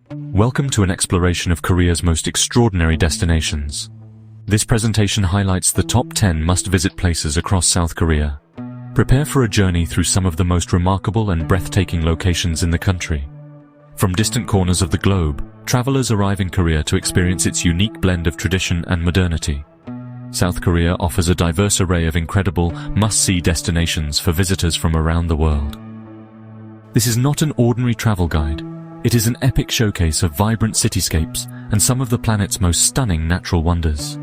Welcome to an exploration of Korea's most extraordinary destinations. This presentation highlights the top 10 must-visit places across South Korea. Prepare for a journey through some of the most remarkable and breathtaking locations in the country. From distant corners of the globe, travelers arrive in Korea to experience its unique blend of tradition and modernity. South Korea offers a diverse array of incredible, must-see destinations for visitors from around the world. This is not an ordinary travel guide. It is an epic showcase of vibrant cityscapes and some of the planet's most stunning natural wonders.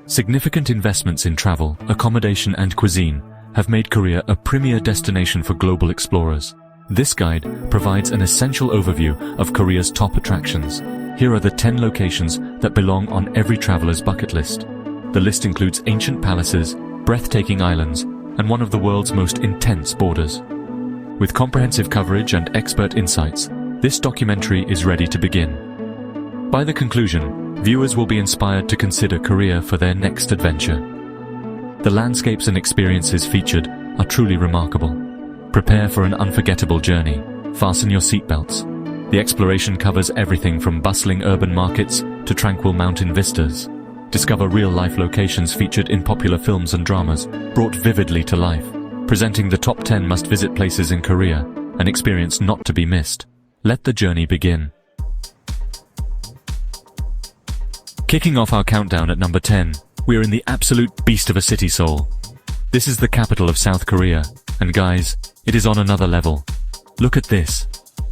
Significant investments in travel, accommodation and cuisine have made Korea a premier destination for global explorers. This guide provides an essential overview of Korea's top attractions. Here are the 10 locations that belong on every traveler's bucket list. The list includes ancient palaces, breathtaking islands, and one of the world's most intense borders. With comprehensive coverage and expert insights, this documentary is ready to begin. By the conclusion, viewers will be inspired to consider Korea for their next adventure. The landscapes and experiences featured are truly remarkable. Prepare for an unforgettable journey. Fasten your seatbelts. The exploration covers everything from bustling urban markets to tranquil mountain vistas. Discover real-life locations featured in popular films and dramas, brought vividly to life, presenting the top 10 must-visit places in Korea, an experience not to be missed. Let the journey begin. Kicking off our countdown at number 10, we are in the absolute beast of a city, Seoul. This is the capital of South Korea, and guys, it is on another level. Look at this.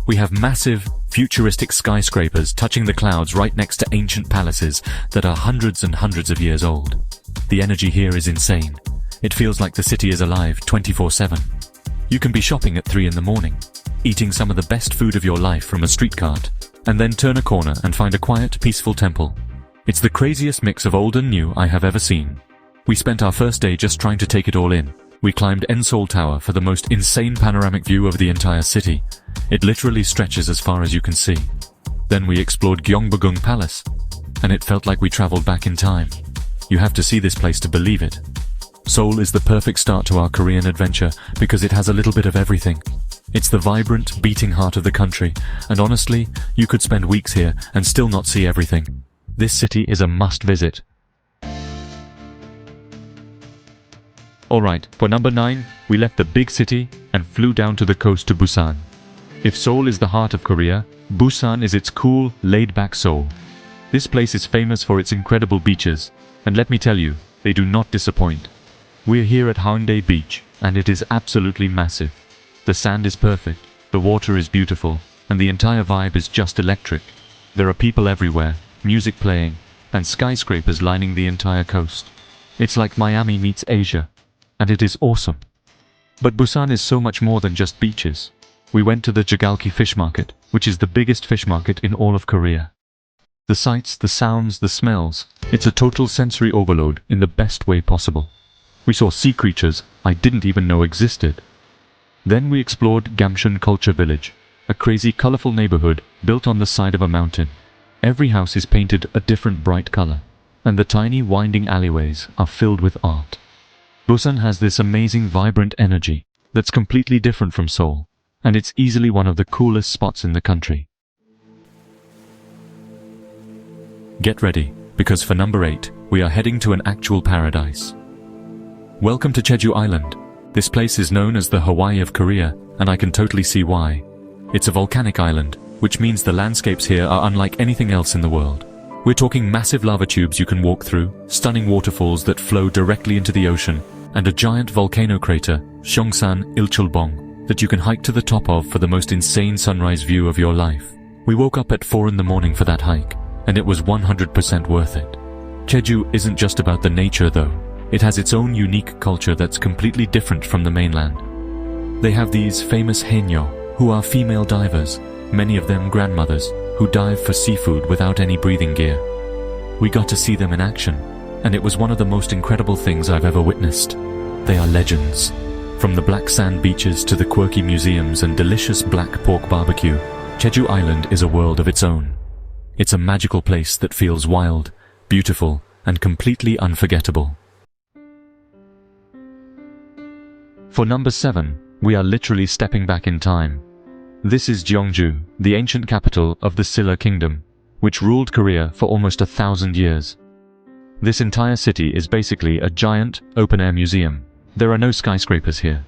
We have massive, futuristic skyscrapers touching the clouds right next to ancient palaces that are hundreds and hundreds of years old. The energy here is insane. It feels like the city is alive 24/7. You can be shopping at 3 in the morning, eating some of the best food of your life from a street cart, and then turn a corner and find a quiet, peaceful temple. It's the craziest mix of old and new I have ever seen. We spent our first day just trying to take it all in. We climbed Seoul Tower for the most insane panoramic view of the entire city. It literally stretches as far as you can see. Then we explored Gyeongbokgung Palace, and it felt like we traveled back in time. You have to see this place to believe it. Seoul is the perfect start to our Korean adventure because it has a little bit of everything. It's the vibrant, beating heart of the country, and honestly, you could spend weeks here and still not see everything. This city is a must-visit. Alright, for number 9, we left the big city and flew down to the coast to Busan. If Seoul is the heart of Korea, Busan is its cool, laid-back soul. This place is famous for its incredible beaches, and let me tell you, they do not disappoint. We're here at Haeundae Beach, and it is absolutely massive. The sand is perfect, the water is beautiful, and the entire vibe is just electric. There are people everywhere, music playing, and skyscrapers lining the entire coast. It's like Miami meets Asia, and it is awesome. But Busan is so much more than just beaches. We went to the Jagalki fish market, which is the biggest fish market in all of Korea. The sights, the sounds, the smells, it's a total sensory overload in the best way possible. We saw sea creatures I didn't even know existed. Then we explored Gamcheon Culture Village, a crazy colorful neighborhood built on the side of a mountain. Every house is painted a different bright color, and the tiny winding alleyways are filled with art. Busan has this amazing vibrant energy that's completely different from Seoul, and it's easily one of the coolest spots in the country. Get ready, because for number 8, we are heading to an actual paradise. Welcome to Jeju Island. This place is known as the Hawaii of Korea, and I can totally see why. It's a volcanic island, which means the landscapes here are unlike anything else in the world. We're talking massive lava tubes you can walk through, stunning waterfalls that flow directly into the ocean, and a giant volcano crater, Seongsan Ilchulbong, that you can hike to the top of for the most insane sunrise view of your life. We woke up at 4 in the morning for that hike, and it was 100% worth it. Jeju isn't just about the nature though. It has its own unique culture that's completely different from the mainland. They have these famous haenyeo, who are female divers, many of them grandmothers, who dive for seafood without any breathing gear. We got to see them in action, and it was one of the most incredible things I've ever witnessed. They are legends. From the black sand beaches to the quirky museums and delicious black pork barbecue, Jeju Island is a world of its own. It's a magical place that feels wild, beautiful, and completely unforgettable. For number 7, we are literally stepping back in time. This is Gyeongju, the ancient capital of the Silla Kingdom, which ruled Korea for almost 1,000 years. This entire city is basically a giant, open-air museum. There are no skyscrapers here.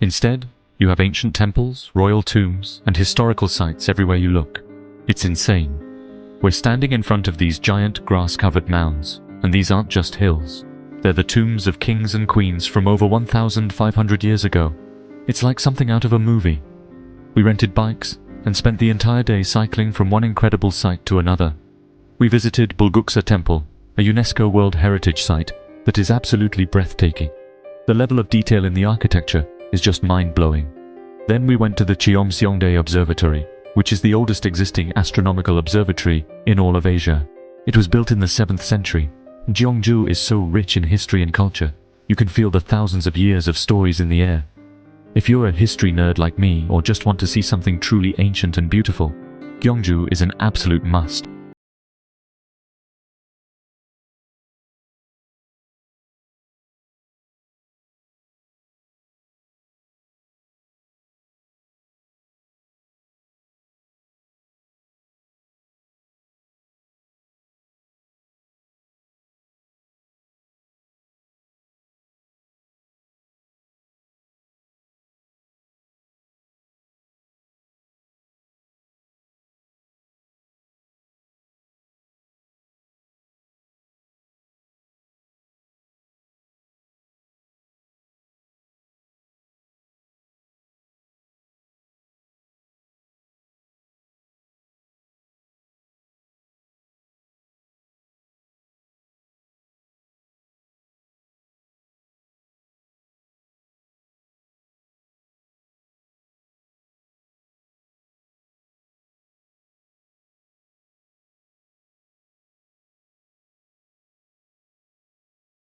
Instead, you have ancient temples, royal tombs, and historical sites everywhere you look. It's insane. We're standing in front of these giant grass-covered mounds, and these aren't just hills. They're the tombs of kings and queens from over 1,500 years ago. It's like something out of a movie. We rented bikes and spent the entire day cycling from one incredible site to another. We visited Bulguksa Temple, a UNESCO World Heritage Site that is absolutely breathtaking. The level of detail in the architecture is just mind-blowing. Then we went to the Cheomseongdae Observatory, which is the oldest existing astronomical observatory in all of Asia. It was built in the 7th century. Gyeongju is so rich in history and culture. You can feel the thousands of years of stories in the air. If you're a history nerd like me or just want to see something truly ancient and beautiful, Gyeongju is an absolute must.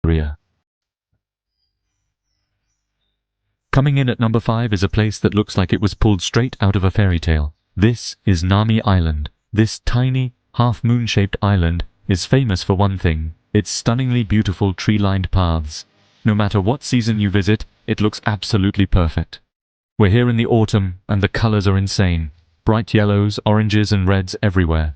Korea. Coming in at number 5 is a place that looks like it was pulled straight out of a fairy tale. This is Nami Island. This tiny, half-moon-shaped island is famous for one thing: its stunningly beautiful tree-lined paths. No matter what season you visit, it looks absolutely perfect. We're here in the autumn, and the colors are insane. Bright yellows, oranges, and reds everywhere.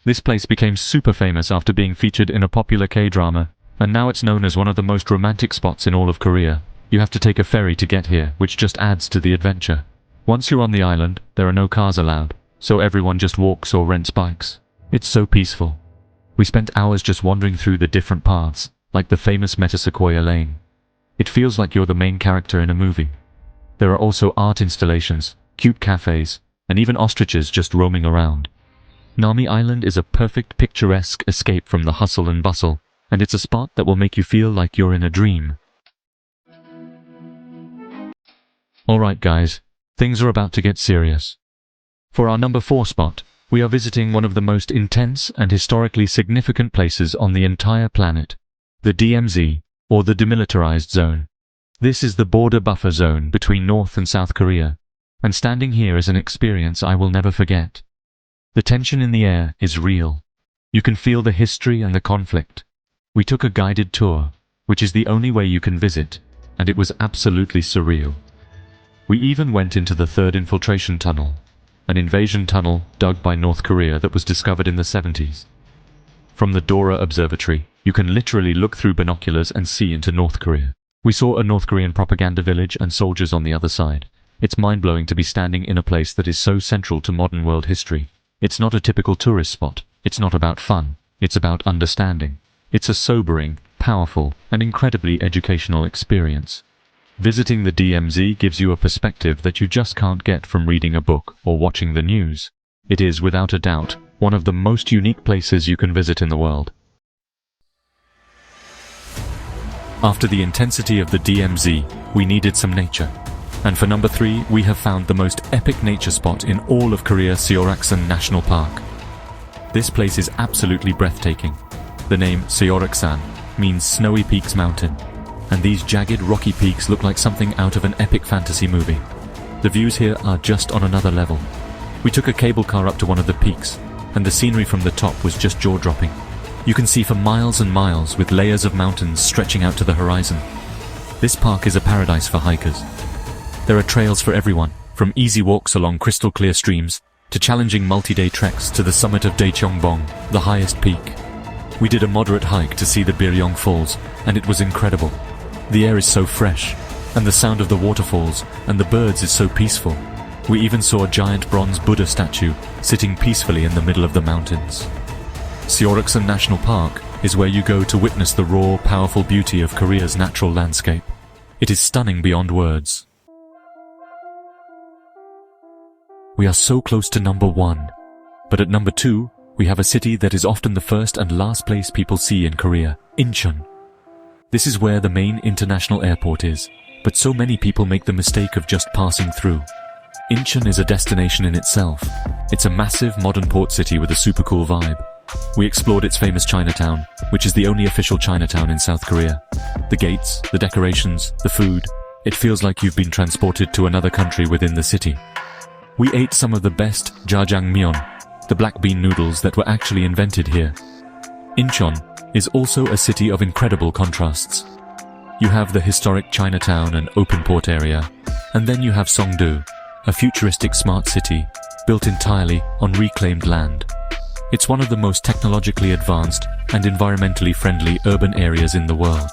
This place became super famous after being featured in a popular K-drama, and now it's known as one of the most romantic spots in all of Korea. You have to take a ferry to get here, which just adds to the adventure. Once you're on the island, there are no cars allowed, so everyone just walks or rents bikes. It's so peaceful. We spent hours just wandering through the different paths, like the famous Metasequoia Lane. It feels like you're the main character in a movie. There are also art installations, cute cafes, and even ostriches just roaming around. Nami Island is a perfect picturesque escape from the hustle and bustle, and it's a spot that will make you feel like you're in a dream. Alright guys, things are about to get serious. For our number 4 spot, we are visiting one of the most intense and historically significant places on the entire planet, the DMZ, or the Demilitarized Zone. This is the border buffer zone between North and South Korea, and standing here is an experience I will never forget. The tension in the air is real. You can feel the history and the conflict. We took a guided tour, which is the only way you can visit, and it was absolutely surreal. We even went into the third infiltration tunnel, an invasion tunnel dug by North Korea that was discovered in the 70s. From the Dora Observatory, you can literally look through binoculars and see into North Korea. We saw a North Korean propaganda village and soldiers on the other side. It's mind-blowing to be standing in a place that is so central to modern world history. It's not a typical tourist spot. It's not about fun. It's about understanding. It's a sobering, powerful, and incredibly educational experience. Visiting the DMZ gives you a perspective that you just can't get from reading a book or watching the news. It is, without a doubt, one of the most unique places you can visit in the world. After the intensity of the DMZ, we needed some nature. And for number 3, we have found the most epic nature spot in all of Korea, Seoraksan National Park. This place is absolutely breathtaking. The name Seoraksan means Snowy Peaks Mountain, and these jagged rocky peaks look like something out of an epic fantasy movie. The views here are just on another level. We took a cable car up to one of the peaks, and the scenery from the top was just jaw-dropping. You can see for miles and miles with layers of mountains stretching out to the horizon. This park is a paradise for hikers. There are trails for everyone, from easy walks along crystal clear streams to challenging multi-day treks to the summit of Daecheongbong, the highest peak. We did a moderate hike to see the Biryong Falls, and it was incredible. The air is so fresh, and the sound of the waterfalls and the birds is so peaceful. We even saw a giant bronze Buddha statue sitting peacefully in the middle of the mountains. Seoul National Park is where you go to witness the raw, powerful beauty of Korea's natural landscape. It is stunning beyond words. We are so close to number 1, but at number 2, we have a city that is often the first and last place people see in Korea, Incheon. This is where the main international airport is, but so many people make the mistake of just passing through. Incheon is a destination in itself. It's a massive modern port city with a super cool vibe. We explored its famous Chinatown, which is the only official Chinatown in South Korea. The gates, the decorations, the food, it feels like you've been transported to another country within the city. We ate some of the best jjajangmyeon, the black bean noodles that were actually invented here. Incheon is also a city of incredible contrasts. You have the historic Chinatown and open port area, and then you have Songdo, a futuristic smart city built entirely on reclaimed land. It's one of the most technologically advanced and environmentally friendly urban areas in the world.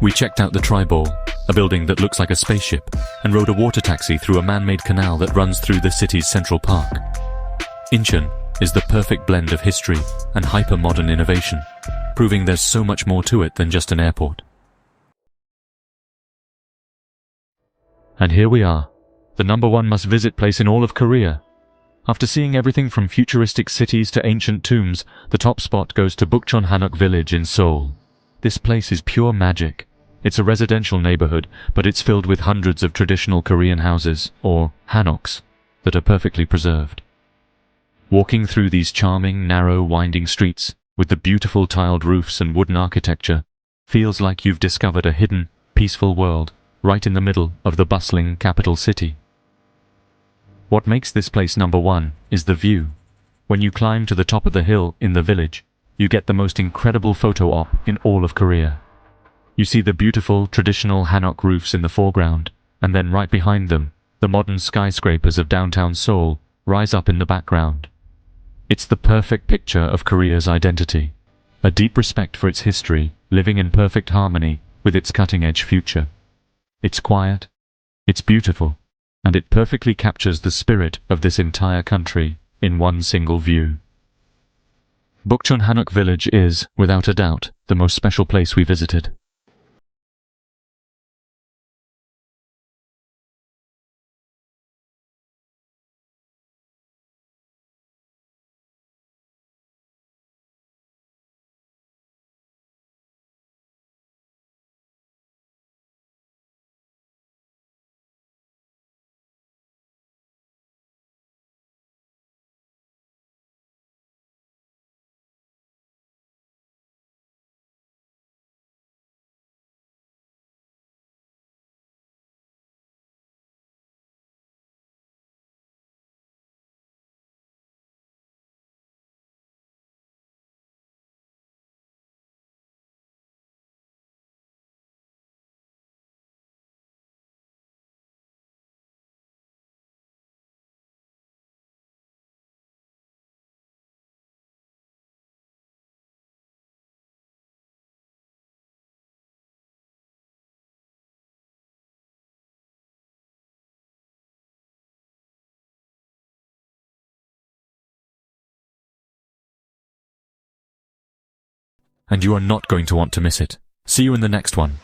We checked out the Triball, a building that looks like a spaceship, and rode a water taxi through a man-made canal that runs through the city's central park. Incheon is the perfect blend of history and hyper-modern innovation, proving there's so much more to it than just an airport. And here we are, the number 1 must-visit place in all of Korea. After seeing everything from futuristic cities to ancient tombs, the top spot goes to Bukchon Hanok village in Seoul. This place is pure magic. It's a residential neighborhood, but it's filled with hundreds of traditional Korean houses, or hanoks, that are perfectly preserved. Walking through these charming, narrow, winding streets, with the beautiful tiled roofs and wooden architecture, feels like you've discovered a hidden, peaceful world, right in the middle of the bustling capital city. What makes this place number 1 is the view. When you climb to the top of the hill in the village, you get the most incredible photo op in all of Korea. You see the beautiful, traditional hanok roofs in the foreground, and then right behind them, the modern skyscrapers of downtown Seoul rise up in the background. It's the perfect picture of Korea's identity, a deep respect for its history, living in perfect harmony with its cutting-edge future. It's quiet, it's beautiful, and it perfectly captures the spirit of this entire country in one single view. Bukchon Hanok village is, without a doubt, the most special place we visited. And you are not going to want to miss it. See you in the next one.